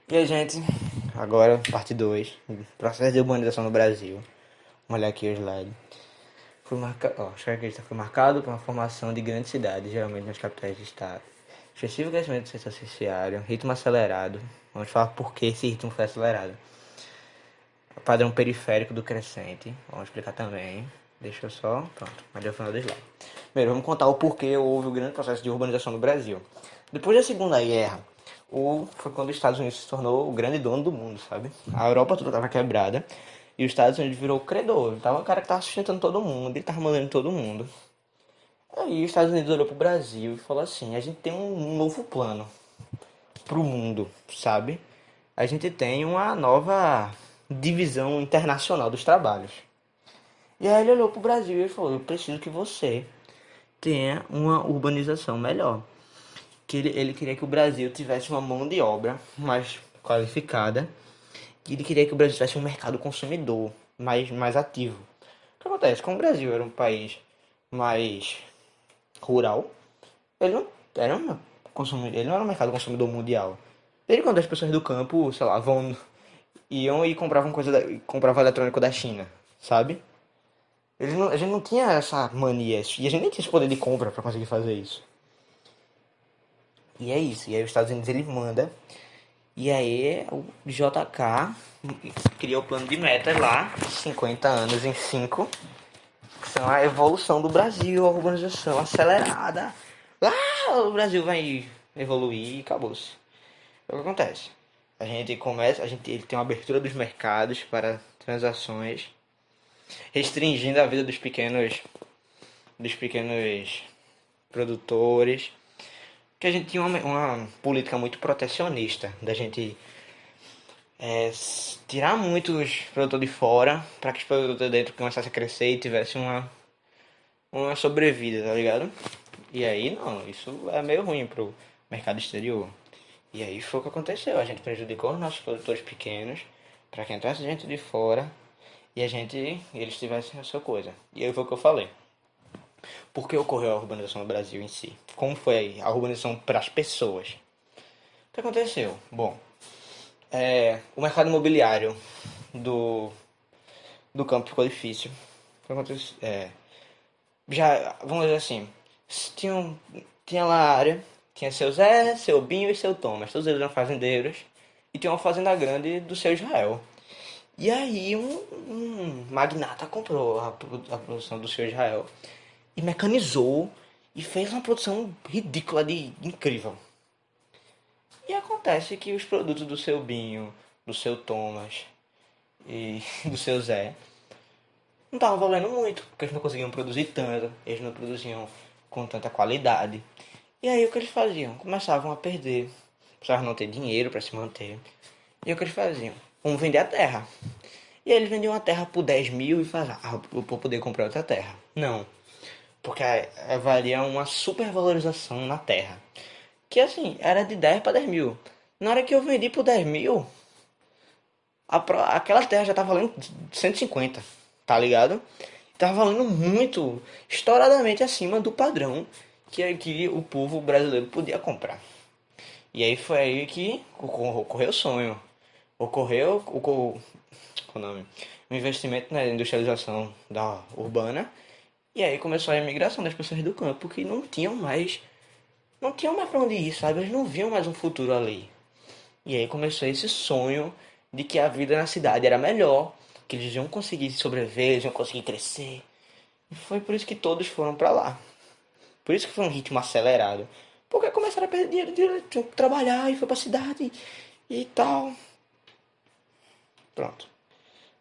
E aí, gente, agora parte 2, processo de urbanização no Brasil. Vamos olhar aqui o slide. Acho que a lista foi marcado por uma formação de grandes cidades, geralmente nas capitais de estado. Excessivo crescimento do setor terciário, ritmo acelerado. Vamos falar por que esse ritmo foi acelerado. O padrão periférico do crescente, vamos explicar também. Deixa eu só, pronto, mas deu o final do slide. Primeiro, vamos contar o porquê houve o grande processo de urbanização no Brasil. Depois da Segunda Guerra, foi quando os Estados Unidos se tornou o grande dono do mundo, sabe? A Europa toda estava quebrada e os Estados Unidos virou o credor. Então, o cara que estava sustentando todo mundo, ele estava mandando todo mundo. Aí os Estados Unidos olhou pro Brasil e falou assim: a gente tem um novo plano pro mundo, sabe? A gente tem uma nova divisão internacional dos trabalhos. E aí ele olhou pro Brasil e falou: eu preciso que você tenha uma urbanização melhor. Que ele queria que o Brasil tivesse uma mão de obra mais qualificada. E ele queria que o Brasil tivesse um mercado consumidor mais ativo. O que acontece? Como o Brasil era um país mais rural, ele não era ele não era um mercado consumidor mundial. Desde quando as pessoas do campo, sei lá, iam e compravam eletrônico da China, sabe? A gente não tinha essa mania, e a gente nem tinha esse poder de compra para conseguir fazer isso. E é isso, e aí os Estados Unidos ele manda, e aí o JK criou o plano de metas lá, 50 anos em 5, que são a evolução do Brasil, a urbanização acelerada. O Brasil vai evoluir e acabou-se. É o que acontece. Ele tem uma abertura dos mercados para transações, restringindo a vida dos pequenos produtores, que a gente tinha uma política muito protecionista, da gente tirar muitos produtores de fora para que os produtores de dentro começassem a crescer e tivessem uma sobrevida, tá ligado? E aí não, isso é meio ruim pro mercado exterior. E aí foi o que aconteceu, a gente prejudicou os nossos produtores pequenos para que entrasse gente de fora eles tivessem a sua coisa. E aí foi o que eu falei. Por que ocorreu a urbanização no Brasil em si? Como foi a urbanização para as pessoas? O que aconteceu? Bom, o mercado imobiliário do, do campo ficou difícil. O que aconteceu? Já, vamos dizer assim, tinha, tinha lá a área, tinha seu Zé, seu Binho e seu Thomas, todos eles eram fazendeiros, e tinha uma fazenda grande do seu Israel. E aí um magnata comprou a produção do seu Israel e mecanizou e fez uma produção ridícula de incrível. E acontece que os produtos do seu Binho, do seu Thomas e do seu Zé não estavam valendo muito, porque eles não conseguiam produzir tanto, eles não produziam com tanta qualidade. E aí o que eles faziam? Começavam a perder, precisavam não ter dinheiro para se manter. E o que eles faziam? Vamos vender a terra. E aí eles vendiam a terra por 10 mil e falavam, eu vou poder comprar outra terra. Não, porque valia uma supervalorização na terra. Que assim, era de 10 para 10 mil. Na hora que eu vendi por 10 mil, aquela terra já tá valendo 150, tá ligado? Tá valendo muito, estouradamente acima do padrão que o povo brasileiro podia comprar. E aí foi aí que ocorreu o sonho. Ocorreu o nome, o investimento na industrialização da urbana. E aí começou a imigração das pessoas do campo que não tinham mais para onde ir, sabe? Eles não viam mais um futuro ali. E aí começou esse sonho de que a vida na cidade era melhor, que eles iam conseguir sobreviver, eles iam conseguir crescer. E foi por isso que todos foram para lá. Por isso que foi um ritmo acelerado. Porque começaram a perder dinheiro, tinham que trabalhar e foi pra cidade e tal. Pronto.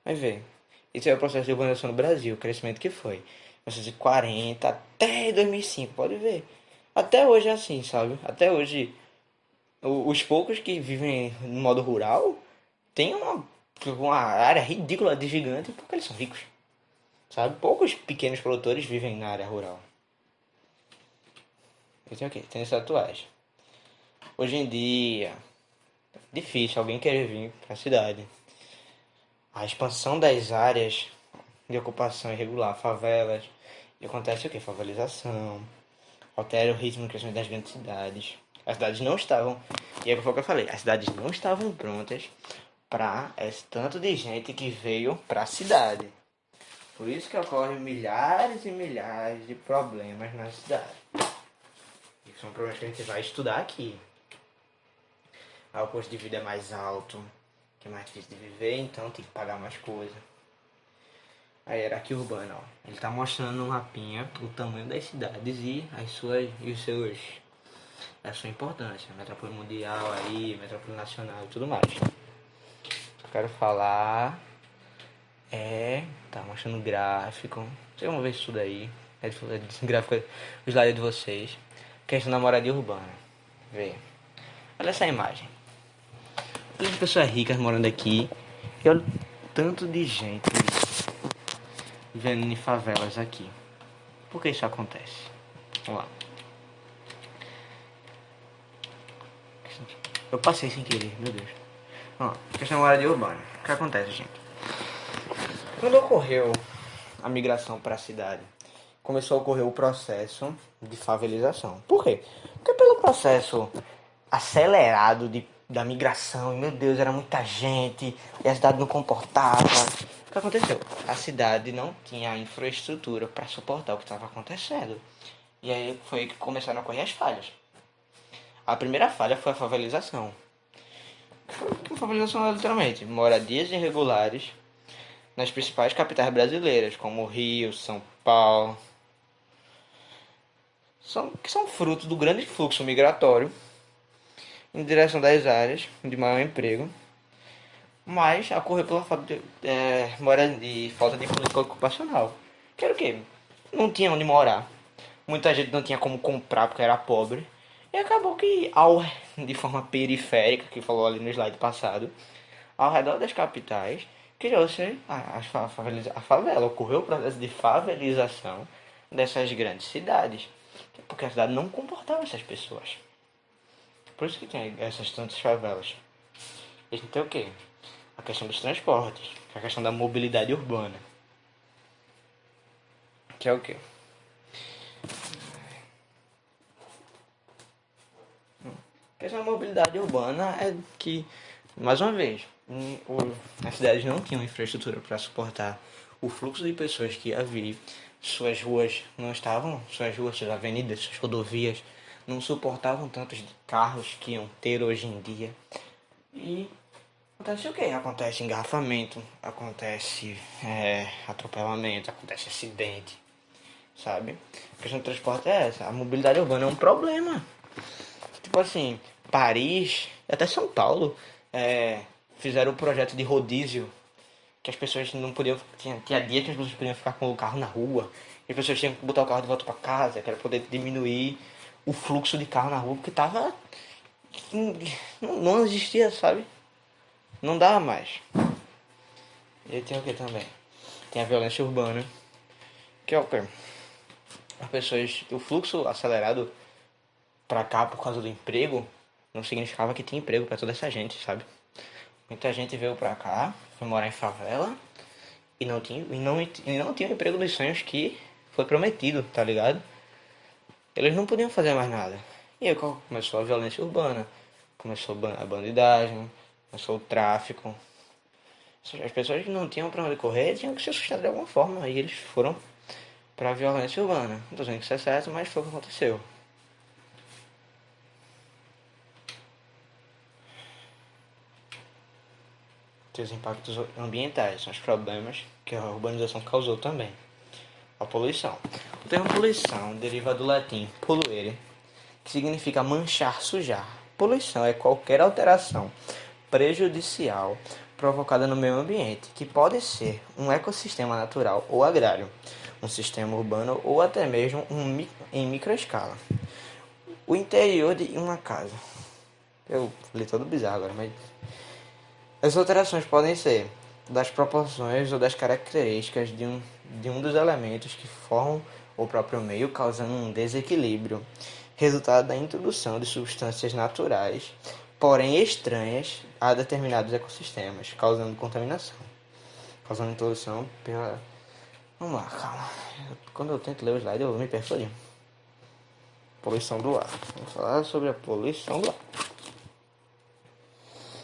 Vai ver. Esse é o processo de urbanização no Brasil, o crescimento que foi. 1940 até 2005, pode ver. Até hoje é assim, sabe? Até hoje, os poucos que vivem no modo rural têm uma área ridícula de gigante porque eles são ricos, sabe? Poucos pequenos produtores vivem na área rural. E tem o quê? Tem os atuais. Hoje em dia, difícil alguém querer vir para a cidade. A expansão das áreas de ocupação irregular, favelas, e acontece o que? Favelização, altera o ritmo de crescimento das grandes cidades. As cidades não estavam, e é o que eu falei, as cidades não estavam prontas para esse tanto de gente que veio para a cidade. Por isso que ocorrem milhares e milhares de problemas na cidade. E são problemas que a gente vai estudar aqui. O custo de vida é mais alto, que é mais difícil de viver, então tem que pagar mais coisa. A hierarquia urbana, ó. Ele está mostrando no mapinha o tamanho das cidades e a sua importância. Metrópole mundial aí, metrópole nacional e tudo mais. Eu quero falar tá mostrando gráfico. Vocês vão ver isso tudo aí. Gráfico, o slide de vocês. Questão da moradia urbana. Vê. Olha essa imagem. Olha as pessoas ricas morando aqui. E olha o tanto de gente vivendo em favelas aqui. Por que isso acontece? Vamos lá. Eu passei sem querer, meu Deus. Ó, questão da moradia urbana. O que acontece, gente? Quando ocorreu a migração para a cidade, começou a ocorrer o processo de favelização. Por quê? Porque pelo processo acelerado da migração, e meu Deus, era muita gente, e a cidade não comportava. O que aconteceu? A cidade não tinha infraestrutura para suportar o que estava acontecendo. E aí foi que começaram a ocorrer as falhas. A primeira falha foi a favelização. A favelização é literalmente moradias irregulares nas principais capitais brasileiras, como Rio, São Paulo, que são fruto do grande fluxo migratório em direção das áreas de maior emprego, mas ocorreu pela falta de política ocupacional. Que era o quê? Não tinha onde morar, muita gente não tinha como comprar porque era pobre, e acabou que, de forma periférica, que falou ali no slide passado, ao redor das capitais, criou-se a favela. Ocorreu o processo de favelização dessas grandes cidades, porque a cidade não comportava essas pessoas. Por isso que tem essas tantas favelas. E a gente tem o quê? A questão dos transportes, que é a questão da mobilidade urbana. Que é o quê? A questão da mobilidade urbana é que, mais uma vez, as cidades não tinham infraestrutura para suportar o fluxo de pessoas que ia vir. Suas ruas não estavam, suas avenidas, suas rodovias não suportavam tantos carros que iam ter hoje em dia. E acontece o quê? Acontece engarrafamento, acontece atropelamento, acontece acidente, sabe? A questão do transporte é essa. A mobilidade urbana é um problema. Tipo assim, Paris, até São Paulo, fizeram um projeto de rodízio, que as pessoas não podiam. Tinha dia que as pessoas podiam ficar com o carro na rua, e as pessoas tinham que botar o carro de volta para casa, que era poder diminuir o fluxo de carro na rua, porque tava. Não existia, sabe? Não dava mais. E tem o que também? Tem a violência urbana, que é o quê? As pessoas. O fluxo acelerado pra cá por causa do emprego não significava que tinha emprego pra toda essa gente, sabe? Muita gente veio pra cá, foi morar em favela e não tinha o emprego dos sonhos que foi prometido, tá ligado? Eles não podiam fazer mais nada. E aí começou a violência urbana, começou a bandidagem, começou o tráfico. As pessoas que não tinham pra onde correr tinham que se sustentar de alguma forma. E eles foram pra violência urbana. Não tô dizendo que isso é certo, mas foi o que aconteceu. Tem os impactos ambientais, são os problemas que a urbanização causou também. A poluição. O termo poluição deriva do latim poluere, que significa manchar, sujar. Poluição é qualquer alteração prejudicial provocada no meio ambiente, que pode ser um ecossistema natural ou agrário, um sistema urbano ou até mesmo em microescala. O interior de uma casa. Eu li todo bizarro agora, mas as alterações podem ser das proporções ou das características de um dos elementos que formam o próprio meio, causando um desequilíbrio, resultado da introdução de substâncias naturais, porém estranhas a determinados ecossistemas, causando contaminação, causando introdução pela... Vamos lá, calma. Quando eu tento ler o slide, eu me perco ali. Poluição do ar. Vamos falar sobre a poluição do ar.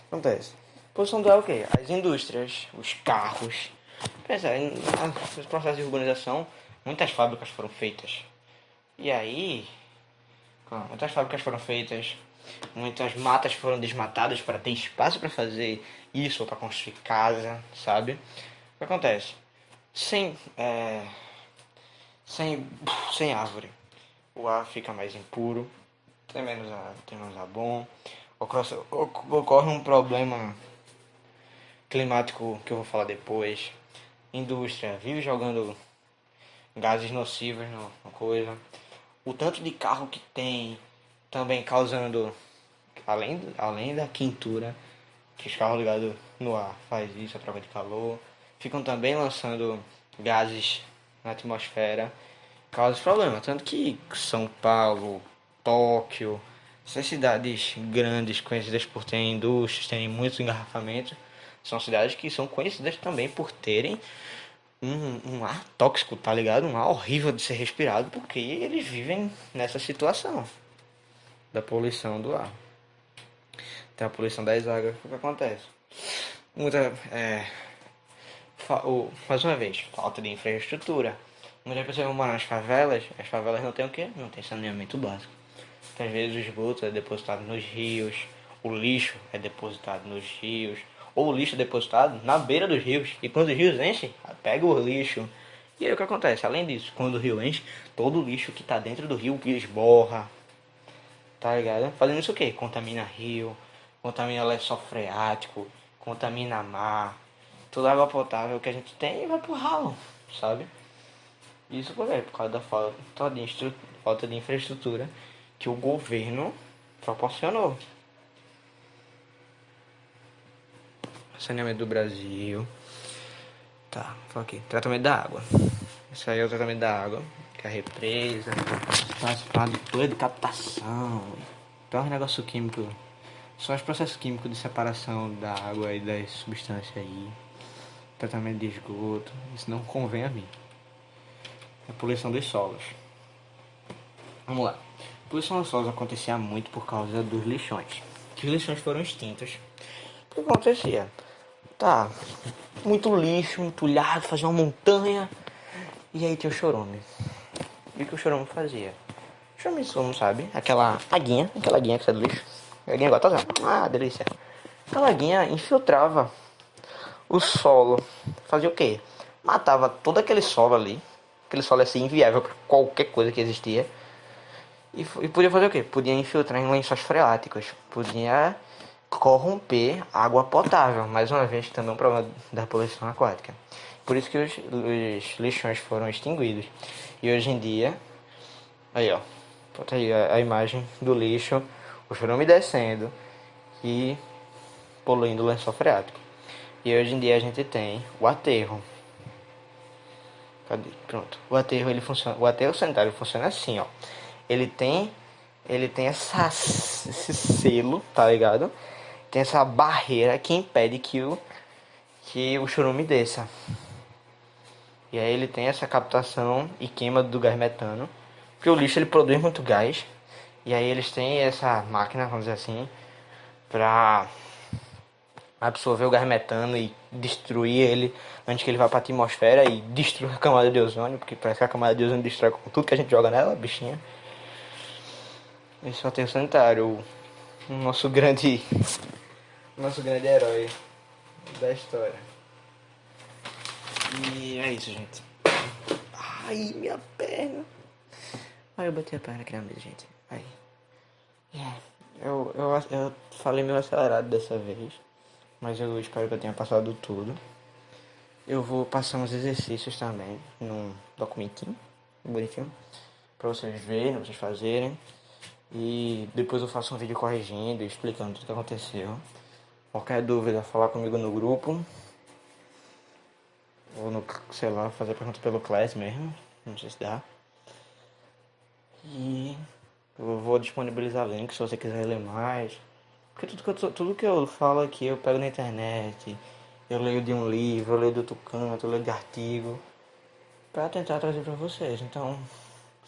Acontece. Poluição do ar é o quê? As indústrias, os carros. Pensa, nos processos de urbanização, muitas fábricas foram feitas. E aí, muitas fábricas foram feitas, muitas matas foram desmatadas para ter espaço para fazer isso ou para construir casa, sabe? O que acontece? Sem, sem, sem árvore, o ar fica mais impuro, tem menos ar bom, ocorre um problema climático que eu vou falar depois. Indústria vive jogando gases nocivos na coisa. O tanto de carro que tem também causando, além da quentura que os carros ligados no ar faz isso, a troca de calor, ficam também lançando gases na atmosfera, causa problema. Tanto que São Paulo, Tóquio, essas cidades grandes conhecidas por terem indústrias, terem muitos engarrafamentos, são cidades que são conhecidas também por terem um ar tóxico, tá ligado? Um ar horrível de ser respirado, porque eles vivem nessa situação da poluição do ar. Tem a poluição das águas, o que acontece? Mais uma vez, falta de infraestrutura. Muitas pessoas vão morar nas favelas, as favelas não tem o quê? Não tem saneamento básico. Então, às vezes o esgoto é depositado nos rios, o lixo é depositado nos rios, ou o lixo é depositado na beira dos rios. E quando os rios enchem, pega o lixo. E aí o que acontece? Além disso, quando o rio enche, todo o lixo que está dentro do rio esborra. Tá ligado? Fazendo isso o quê? Contamina rio, contamina lençol freático, contamina mar. Toda a água potável que a gente tem vai pro ralo, sabe? Isso por quê? Por causa da falta de infraestrutura que o governo proporcionou. Saneamento do Brasil. Tá, fala aqui. Tratamento da água. Isso aí é o tratamento da água, que é a represa, participar de toda de captação. Então é um negócio químico. São os processos químicos de separação da água e das substâncias aí. Tratamento de esgoto. Isso não convém a mim. A poluição dos solos. Vamos lá. A poluição dos solos acontecia muito por causa dos lixões. Que os lixões foram extintos. O que acontecia? Tá, muito lixo, entulhado, fazia uma montanha. E aí tinha o chorume. E o que o chorume fazia? O chorume, você não sabe, aquela aguinha que sai do lixo. A aguinha gostosa. Ah, delícia. Aquela aguinha infiltrava o solo. Fazia o quê? Matava todo aquele solo ali. Aquele solo assim inviável para qualquer coisa que existia. E podia fazer o quê? Podia infiltrar em lençóis freáticos. Podia corromper água potável. Mais uma vez, também um problema da poluição aquática. Por isso que os lixões foram extinguidos. E hoje em dia, aí ó, bota aí a imagem do lixo, o chorume descendo e poluindo o lençol freático. E hoje em dia a gente tem o aterro. Cadê? Pronto. O aterro ele funciona. O aterro sanitário funciona assim, ó. Ele tem esse selo, tá ligado? Tem essa barreira que impede que o chorume desça. E aí ele tem essa captação e queima do gás metano. Porque o lixo ele produz muito gás. E aí eles têm essa máquina, vamos dizer assim, pra absorver o gás metano e destruir ele antes que ele vá pra atmosfera e destrua a camada de ozônio. Porque parece que a camada de ozônio destrói com tudo que a gente joga nela, bichinha. Esse é o aterro sanitário, o nosso grande herói da história. E é isso, gente. Ai, minha perna. Ai, eu bati a perna aqui na mesa, gente. Ai. Eu falei meio acelerado dessa vez, mas eu espero que eu tenha passado tudo. Eu vou passar uns exercícios também num documentinho bonitinho pra vocês verem, pra vocês fazerem. E depois eu faço um vídeo corrigindo e explicando tudo o que aconteceu. Qualquer dúvida, falar comigo no grupo. Ou no, sei lá, fazer pergunta pelo Class mesmo. Não sei se dá. E eu vou disponibilizar links se você quiser ler mais. Porque tudo que eu falo aqui eu pego na internet. Eu leio de um livro, eu leio de outro canto, eu leio de artigo. Pra tentar trazer pra vocês. Então,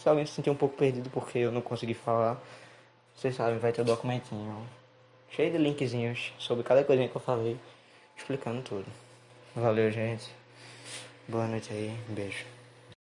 Se alguém se sentir um pouco perdido porque eu não consegui falar, vocês sabem, vai ter um documentinho cheio de linkzinhos sobre cada coisinha que eu falei, explicando tudo. Valeu, gente. Boa noite aí. Beijo.